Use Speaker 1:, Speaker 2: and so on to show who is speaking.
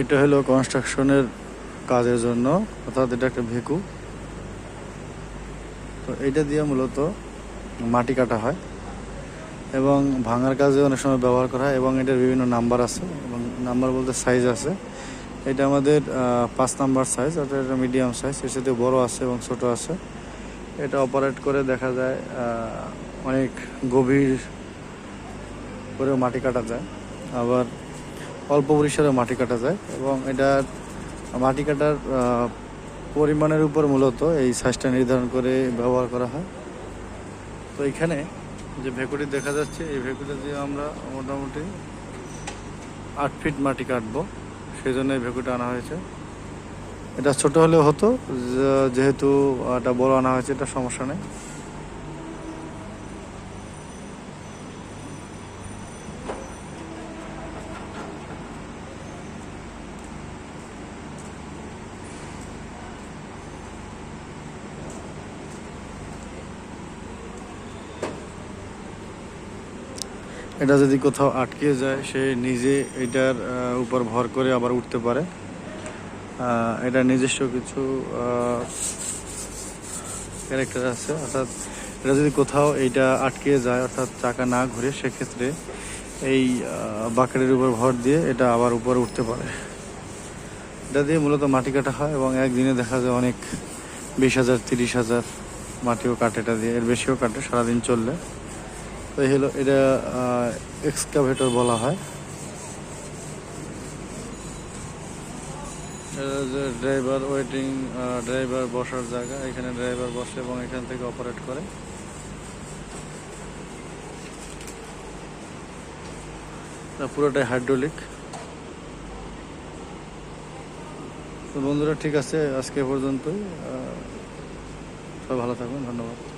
Speaker 1: এটা হলো কনস্ট্রাকশনের কাজের জন্য, অর্থাৎ এটা একটা ভেকু। তো এইটা দিয়ে মূলত মাটি কাটা হয় এবং ভাঙার কাজে অনেক সময় ব্যবহার করা হয় এবং এটার বিভিন্ন নাম্বার আছে এবং নাম্বার বলতে সাইজ আছে। এটা আমাদের 5 নাম্বার সাইজ, অর্থাৎ এটা মিডিয়াম সাইজ, এর সাথে বড় আছে এবং ছোট আছে। এটা অপারেট করে দেখা যায় অনেক গভীর করে মাটি কাটা যায়, আবার অল্প পরিসরে মাটি কাটা যায় এবং এটার মাটি কাটার পরিমাণের উপর মূলত এই সাইজটা নির্ধারণ করে ব্যবহার করা হয়। তো এখানে যে ভেকুটি দেখা যাচ্ছে, এই ভেকুটি দিয়ে আমরা মোটামুটি 8 ফিট মাটি কাটবো, সেই জন্য এই ভেকুটি আনা হয়েছে। এটা ছোট হলেও হতো, যেহেতু এটা বড় আনা হয়েছে, এটা সমস্যা নেই। এটা যদি কোথাও আটকে যায়, সে নিজে এটার উপর ভর করে আবার উঠতে পারে। এটা নিজস্ব কিছু ক্যারেক্টার আছে, অর্থাৎ এটা যদি কোথাও এইটা আটকে যায়, অর্থাৎ চাকা না ঘুরে, সেক্ষেত্রে এই বাকেটের উপর ভর দিয়ে এটা আবার উপরে উঠতে পারে। এটা দিয়ে মূলত মাটি কাটা হয় এবং একদিনে দেখা যায় অনেক 20,000 30,000 মাটিও কাটে এটা দিয়ে, এর বেশিও কাটে সারাদিন চললে। তো এই হলো, এটা এক্সকাভেটর বলা হয়। এটা যে ড্রাইভার ওয়েটিং, ড্রাইভার বসার জায়গা, এখানে ড্রাইভার বসে এবং এখান থেকে অপারেট করে। পুরোটাই হাইড্রোলিক। তো বন্ধুরা, ঠিক আছে, আজকে পর্যন্তই। সবাই ভালো থাকুন, ধন্যবাদ।